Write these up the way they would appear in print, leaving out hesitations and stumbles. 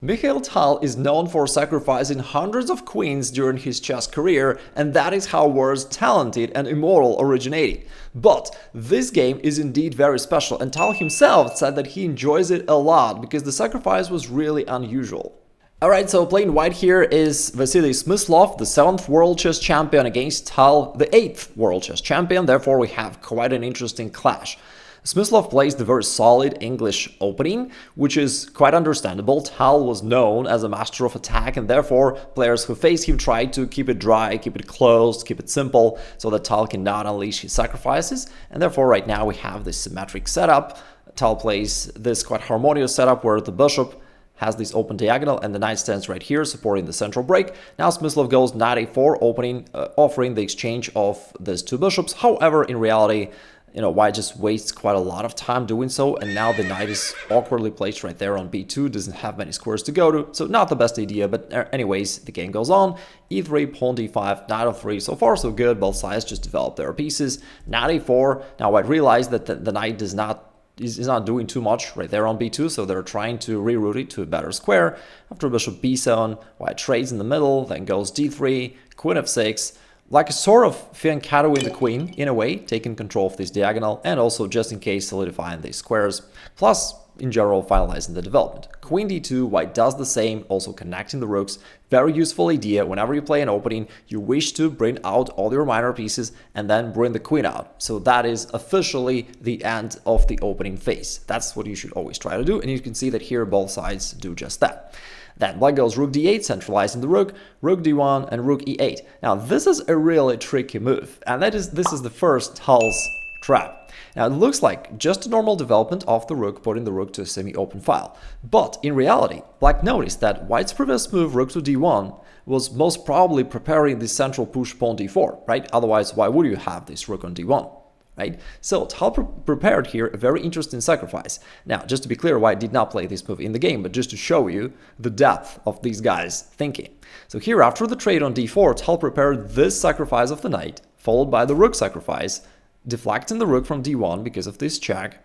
Mikhail Tal is known for sacrificing hundreds of queens during his chess career, and that is how words talented and immortal originated. But this game is indeed very special, and Tal himself said that he enjoys it a lot because the sacrifice was really unusual. Alright, so playing white here is Vasily Smyslov, the 7th World Chess Champion, against Tal, the 8th World Chess Champion. Therefore, we have quite an interesting clash. Smyslov plays the very solid English opening, which is quite understandable. Tal was known as a master of attack, and therefore players who face him try to keep it dry, keep it closed, keep it simple, so that Tal cannot unleash his sacrifices. And therefore right now we have this symmetric setup. Tal plays this quite harmonious setup where the bishop has this open diagonal and the knight stands right here supporting the central break. Now Smyslov goes knight a4, offering the exchange of these two bishops. However, in reality, white just wastes quite a lot of time doing so, and now the knight is awkwardly placed right there on b2, doesn't have many squares to go to, so not the best idea, but anyways, the game goes on. e3, pawn d5, knight f3, so far so good, both sides just develop their pieces. Knight a4, now white realized that the knight is not doing too much right there on b2, so they're trying to reroute it to a better square. After bishop b7, white trades in the middle, then goes d3, queen f6, like a sort of fianchettoing the queen, in a way, taking control of this diagonal, and also just in case solidifying these squares, plus in general finalizing the development. Queen d2, white does the same, also connecting the rooks. Very useful idea. Whenever you play an opening, you wish to bring out all your minor pieces and then bring the queen out. So that is officially the end of the opening phase. That's what you should always try to do, and you can see that here both sides do just that. Then black goes rook d8, centralizing the rook d1, and rook e8. Now this is a really tricky move, and this is the first Tal's trap. Now it looks like just a normal development of the rook, putting the rook to a semi-open file. But in reality, black noticed that white's previous move, rook to d1, was most probably preparing the central push pawn d4, right? Otherwise, why would you have this rook on d1? Right? So Tal prepared here a very interesting sacrifice. Now, just to be clear, white did not play this move in the game, but just to show you the depth of these guys' thinking. So here, after the trade on d4, Tal prepared this sacrifice of the knight, followed by the rook sacrifice, deflecting the rook from d1 because of this check.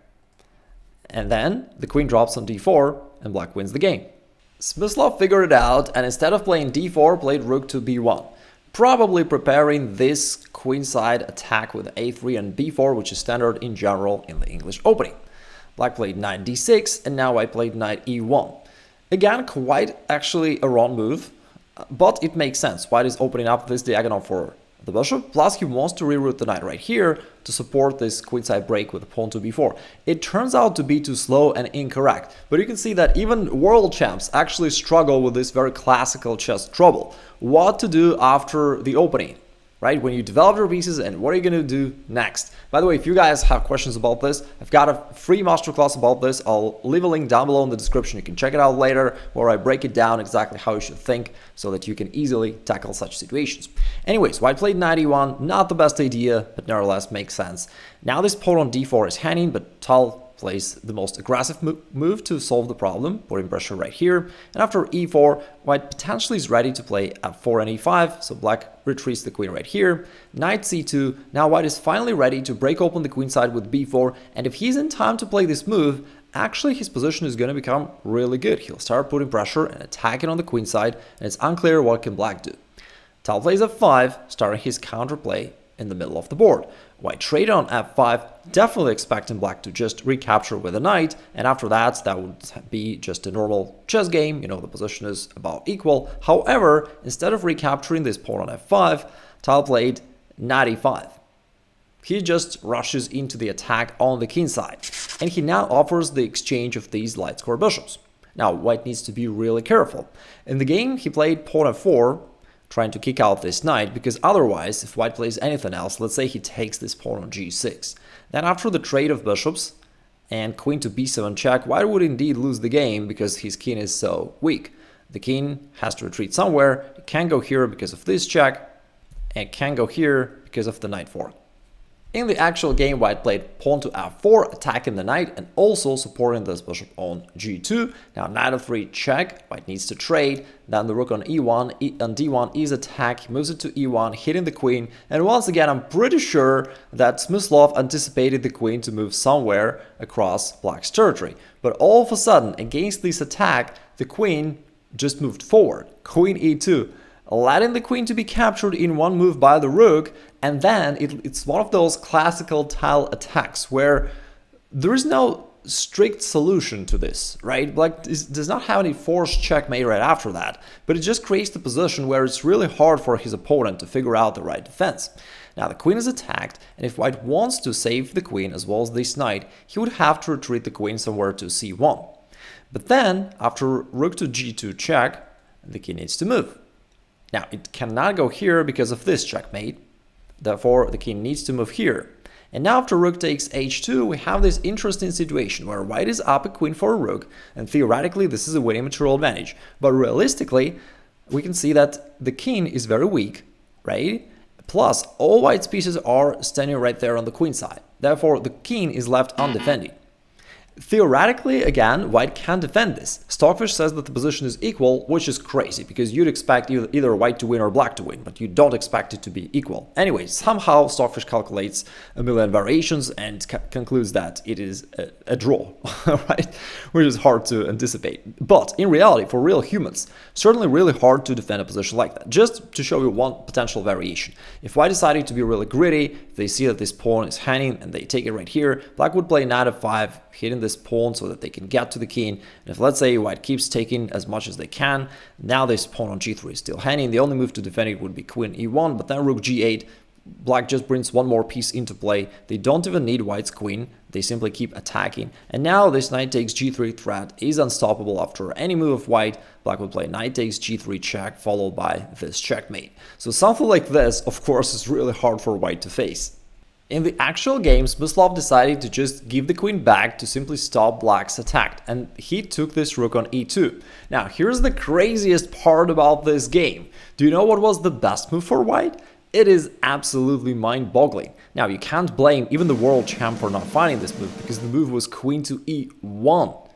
And then the queen drops on d4, and black wins the game. Smyslov figured it out, and instead of playing d4, played rook to b1. Probably preparing this queenside attack with a3 and b4, which is standard in general in the English opening. Black played knight d6, and now white played knight e1. Again, quite actually a wrong move, but it makes sense. White is opening up this diagonal for the bishop, plus he wants to reroute the knight right here to support this queenside break with a pawn to b4. It turns out to be too slow and incorrect, but you can see that even world champs actually struggle with this very classical chess trouble. What to do after the opening, right? When you develop your pieces, and what are you going to do next? By the way, if you guys have questions about this, I've got a free masterclass about this. I'll leave a link down below in the description. You can check it out later, where I break it down exactly how you should think so that you can easily tackle such situations. Anyways, white played knight e1, not the best idea, but nevertheless makes sense. Now this pawn on d4 is hanging, but Tal plays the most aggressive move to solve the problem, putting pressure right here. And after e4, white potentially is ready to play f4 and e5, so black retreats the queen right here. Knight c2, now white is finally ready to break open the queenside with b4, and if he's in time to play this move, actually his position is going to become really good. He'll start putting pressure and attacking on the queenside, and it's unclear what can black do. Tal plays f5, starting his counterplay in the middle of the board. White traded on f5, definitely expecting black to just recapture with a knight, and after that would be just a normal chess game, the position is about equal. However, instead of recapturing this pawn on f5, Tal played knight e5. He just rushes into the attack on the king side, and he now offers the exchange of these light square bishops. Now, white needs to be really careful. In the game, he played pawn f4, trying to kick out this knight, because otherwise, if white plays anything else, let's say he takes this pawn on g6, then after the trade of bishops and queen to b7 check, white would indeed lose the game because his king is so weak. The king has to retreat somewhere. It can't go here because of this check, and it can't go here because of the knight fork. In the actual game, white played pawn to f4, attacking the knight and also supporting this bishop on g2. Now knight f3 check, white needs to trade, then the rook on e1, on d1 is attack, he moves it to e1, hitting the queen, and once again I'm pretty sure that Smyslov anticipated the queen to move somewhere across black's territory. But all of a sudden, against this attack, the queen just moved forward. Queen e2, letting the queen to be captured in one move by the rook, and then it's one of those classical Tal attacks where there is no strict solution to this, right? Black does not have any forced checkmate right after that, but it just creates the position where it's really hard for his opponent to figure out the right defense. Now the queen is attacked, and if white wants to save the queen as well as this knight, he would have to retreat the queen somewhere to c1. But then, after rook to g2 check, the king needs to move. Now it cannot go here because of this checkmate, therefore the king needs to move here. And now after rook takes h2, we have this interesting situation where white is up a queen for a rook, and theoretically this is a winning material advantage. But realistically, we can see that the king is very weak, right? Plus, all white's pieces are standing right there on the queen side. Therefore, the king is left undefended. Theoretically, again, white can defend this. Stockfish says that the position is equal, which is crazy, because you'd expect either white to win or black to win, but you don't expect it to be equal. Anyway, somehow Stockfish calculates a million variations and concludes that it is a draw, right? Which is hard to anticipate. But in reality, for real humans, certainly really hard to defend a position like that. Just to show you one potential variation. If white decided to be really greedy, they see that this pawn is hanging and they take it right here, black would play knight f5, hitting this pawn so that they can get to the king. And if, let's say, white keeps taking as much as they can, now this pawn on g3 is still hanging. The only move to defend it would be queen e1, but then rook g8, black just brings one more piece into play. They don't even need white's queen, they simply keep attacking. And now this knight takes g3 threat is unstoppable after any move of white. Black would play knight takes g3 check, followed by this checkmate. So something like this, of course, is really hard for white to face. In the actual game, Smyslov decided to just give the queen back to simply stop black's attack, and he took this rook on e2. Now, here's the craziest part about this game. Do you know what was the best move for white? It is absolutely mind-boggling. Now, you can't blame even the world champ for not finding this move, because the move was queen to e1.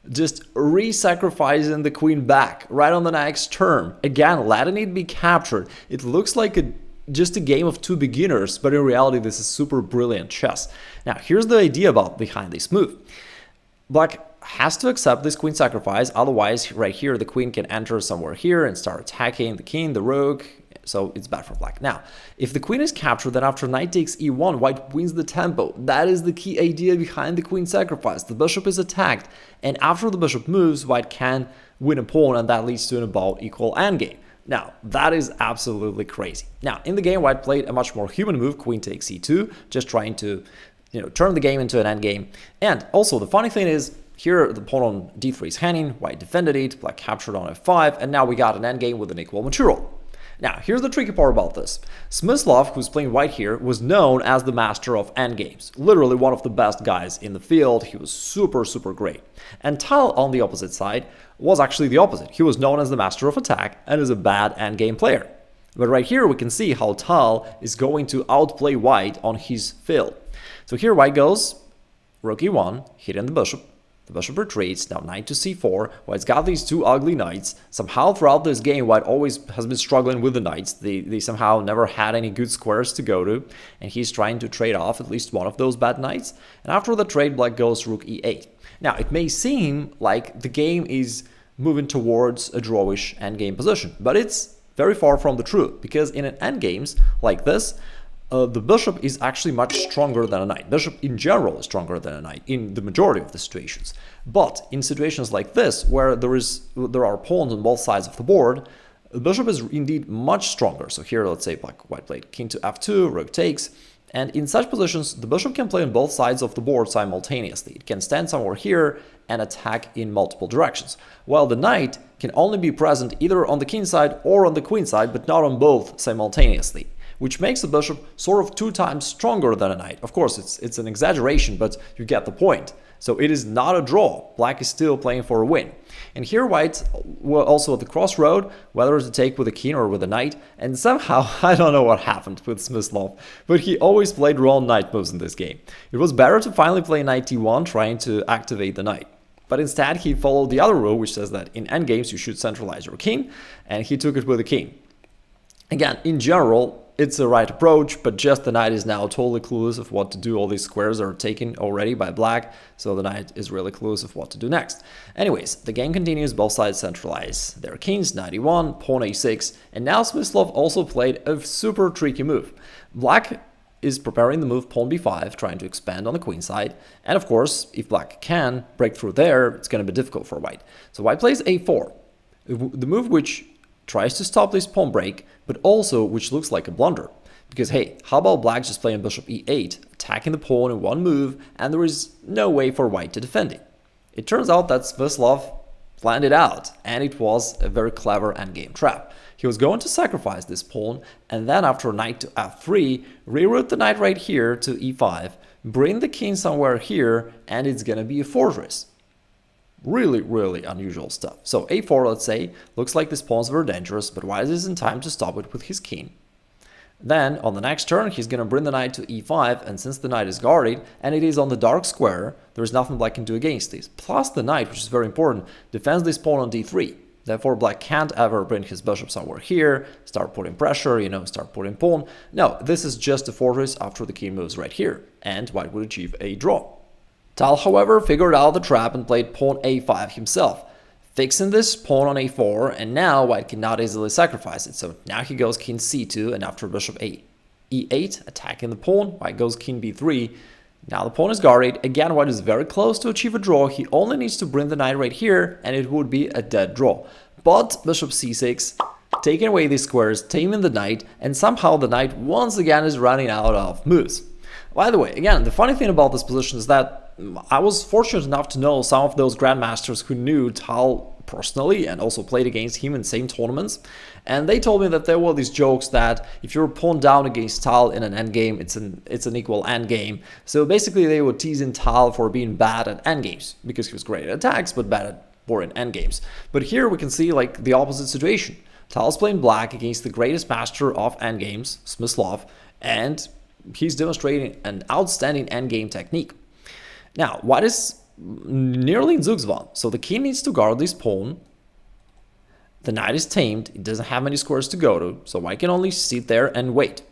Just re-sacrificing the queen back right on the next turn. Again, letting it be captured. It looks like just a game of two beginners, but in reality this is super brilliant chess. Now here's the idea behind this move. Black has to accept this queen sacrifice, otherwise right here the queen can enter somewhere here and start attacking the king, the rook, so it's bad for black. Now, if the queen is captured, then after knight takes e1, white wins the tempo. That is the key idea behind the queen sacrifice. The bishop is attacked, and after the bishop moves, white can win a pawn, and that leads to an about equal endgame. Now, that is absolutely crazy. Now, in the game, white played a much more human move, queen takes e2, just trying to, turn the game into an endgame. And also, the funny thing is, here the pawn on d3 is hanging, white defended it, black captured on f5, and now we got an endgame with an equal material. Now, here's the tricky part about this. Smyslov, who's playing white here, was known as the master of endgames. Literally one of the best guys in the field. He was super, super great. And Tal, on the opposite side, was actually the opposite. He was known as the master of attack and is a bad endgame player. But right here we can see how Tal is going to outplay white on his field. So here white goes rook e1, hitting the bishop. The bishop retreats, now knight to c4. White's got these two ugly knights. Somehow throughout this game, white always has been struggling with the knights. They somehow never had any good squares to go to, and he's trying to trade off at least one of those bad knights. And after the trade, black goes rook e8. Now, it may seem like the game is moving towards a drawish endgame position, but it's very far from the truth, because in an endgames like this, the bishop is actually much stronger than a knight. Bishop in general is stronger than a knight in the majority of the situations. But in situations like this, where there are pawns on both sides of the board, the bishop is indeed much stronger. So here, let's say white played king to f2, rook takes. And in such positions, the bishop can play on both sides of the board simultaneously. It can stand somewhere here and attack in multiple directions, while the knight can only be present either on the king side or on the queen side, but not on both simultaneously, which makes the bishop sort of 2 times stronger than a knight. Of course, it's an exaggeration, but you get the point. So it is not a draw. Black is still playing for a win. And here white were also at the crossroad, whether to take with a king or with a knight, and somehow, I don't know what happened with Smyslov, but he always played wrong knight moves in this game. It was better to finally play knight d1, trying to activate the knight. But instead, he followed the other rule, which says that in endgames you should centralize your king, and he took it with a king. Again, in general, it's the right approach, but just the knight is now totally clueless of what to do. All these squares are taken already by black, so the knight is really clueless of what to do next. Anyways, the game continues, both sides centralize their kings, knight e1, pawn a6, and now Smyslov also played a super tricky move. Black is preparing the move pawn b5, trying to expand on the queen side, and of course, if black can break through there, it's going to be difficult for white. So white plays a4, the move which tries to stop this pawn break, but also which looks like a blunder. Because hey, how about black just playing bishop e8, attacking the pawn in one move, and there is no way for white to defend it. It turns out that Smyslov planned it out, and it was a very clever endgame trap. He was going to sacrifice this pawn, and then after knight to f3, reroute the knight right here to e5, bring the king somewhere here, and it's gonna be a fortress. Really, really unusual stuff. So a4, let's say, looks like this pawn's very dangerous, but white is in time to stop it with his king. Then, on the next turn, he's gonna bring the knight to e5, and since the knight is guarded, and it is on the dark square, there's nothing black can do against this. Plus the knight, which is very important, defends this pawn on d3. Therefore, black can't ever bring his bishop somewhere here, start putting pressure, start putting pawn. No, this is just a fortress after the king moves right here, and white would achieve a draw. Tal, however, figured out the trap and played pawn a5 himself, fixing this pawn on a4, and now white cannot easily sacrifice it. So now he goes king c2, and after bishop e8, attacking the pawn, white goes king b3. Now the pawn is guarded. Again, white is very close to achieve a draw. He only needs to bring the knight right here, and it would be a dead draw. But bishop c6, taking away these squares, taming the knight, and somehow the knight once again is running out of moves. By the way, again, the funny thing about this position is that I was fortunate enough to know some of those grandmasters who knew Tal personally and also played against him in same tournaments, and they told me that there were these jokes that if you're pawn down against Tal in an endgame, it's an equal endgame. So basically they were teasing Tal for being bad at endgames because he was great at attacks but bad at boring endgames. But here we can see like the opposite situation. Tal's playing black against the greatest master of endgames, Smyslov, and he's demonstrating an outstanding endgame technique. Now, white is nearly in Zugzwang, so the king needs to guard this pawn. The knight is tamed, it doesn't have many squares to go to, so white can only sit there and wait.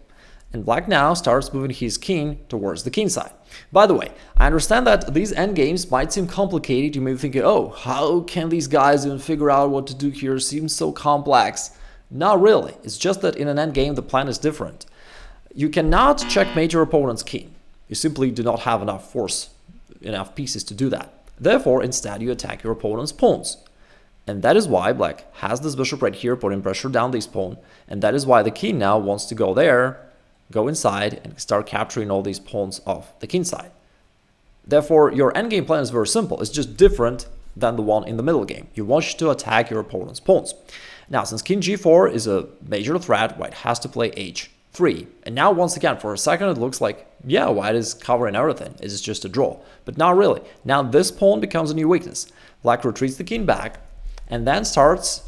And black now starts moving his king towards the king side. By the way, I understand that these endgames might seem complicated. You may be thinking, oh, how can these guys even figure out what to do here? It seems so complex. Not really, it's just that in an endgame the plan is different. You cannot checkmate your opponent's king. You simply do not have enough force, enough pieces to do that. Therefore, instead you attack your opponent's pawns. And that is why black has this bishop right here, putting pressure down this pawn. And that is why the king now wants to go there, go inside, and start capturing all these pawns off the king side. Therefore, your endgame plan is very simple. It's just different than the one in the middle game. You want to attack your opponent's pawns. Now, since king g4 is a major threat, white has to play h3. And now, once again, for a second, it looks like, yeah, white is covering everything. It's just a draw. But not really. Now, this pawn becomes a new weakness. Black retreats the king back, and then starts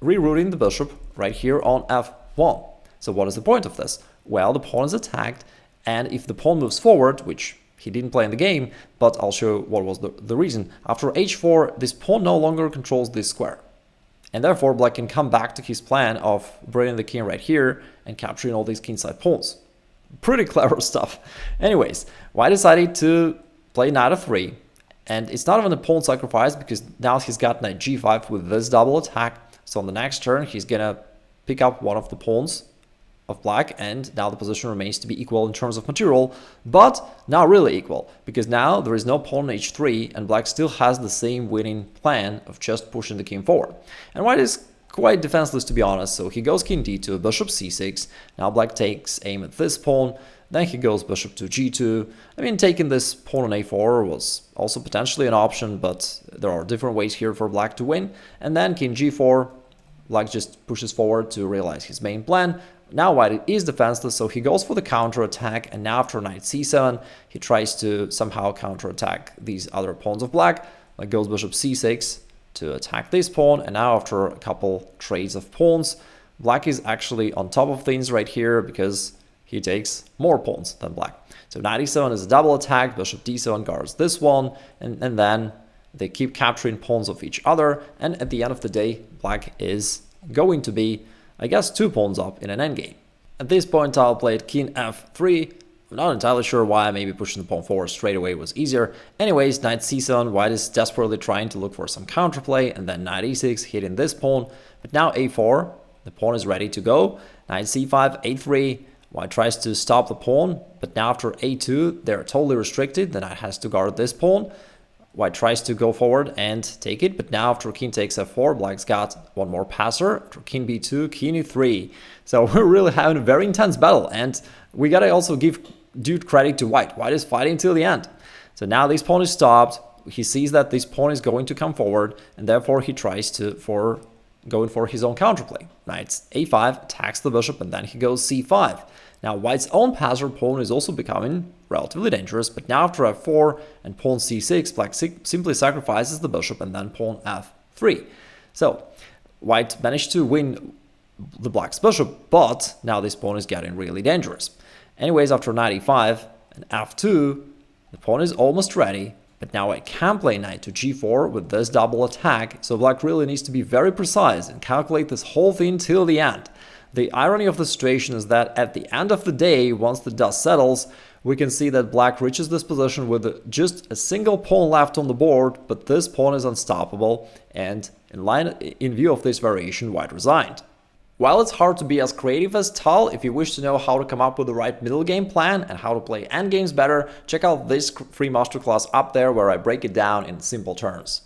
rerouting the bishop right here on f1. So what is the point of this? Well, the pawn is attacked, and if the pawn moves forward, which he didn't play in the game, but I'll show what was the reason. After h4, this pawn no longer controls this square. And therefore, black can come back to his plan of bringing the king right here and capturing all these kingside pawns. Pretty clever stuff. Anyways, white decided to play knight f3. And it's not even a pawn sacrifice because now he's got knight g5 with this double attack. So on the next turn, he's gonna pick up one of the pawns of black, and now the position remains to be equal in terms of material, but not really equal, because now there is no pawn on h3, and black still has the same winning plan of just pushing the king forward. And white is quite defenseless, to be honest, so he goes king d2, bishop c6, now black takes aim at this pawn, then he goes bishop to g2. I mean, taking this pawn on a4 was also potentially an option, but there are different ways here for black to win, and then king g4, black just pushes forward to realize his main plan. Now white is defenseless, so he goes for the counter-attack, and now after knight c7, he tries to somehow counter-attack these other pawns of black, like goes bishop c6 to attack this pawn, and now after a couple trades of pawns, black is actually on top of things right here because he takes more pawns than black. So knight e7 is a double attack, bishop d7 guards this one, and then they keep capturing pawns of each other, and at the end of the day, black is going to be, I guess, 2 pawns up in an endgame. At this point, Tal played king f3. I'm not entirely sure why. Maybe pushing the pawn forward straight away was easier. Anyways, knight c7, white is desperately trying to look for some counterplay, and then knight e6, hitting this pawn. But now a4, the pawn is ready to go. Knight c5, a3, white tries to stop the pawn, but now after a2, they're totally restricted. The knight has to guard this pawn. White tries to go forward and take it, but now after king takes f4, black's got one more passer. After king b2, king e3. So we're really having a very intense battle, and we gotta also give due credit to white. White is fighting till the end. So now this pawn is stopped. He sees that this pawn is going to come forward, and therefore he tries to going for his own counterplay. Knight a5 attacks the bishop, and then he goes c5. Now white's own passer pawn is also becoming relatively dangerous, but now after f4 and pawn c6, black simply sacrifices the bishop and then pawn f3. So white managed to win the black's bishop, but now this pawn is getting really dangerous. Anyways, after knight e5 and f2, the pawn is almost ready, but now I can play knight to g4 with this double attack, so black really needs to be very precise and calculate this whole thing till the end. The irony of the situation is that at the end of the day, once the dust settles, we can see that black reaches this position with just a single pawn left on the board, but this pawn is unstoppable, and in view of this variation, white resigned. While it's hard to be as creative as Tal, if you wish to know how to come up with the right middle game plan and how to play endgames better, check out this free masterclass up there where I break it down in simple terms.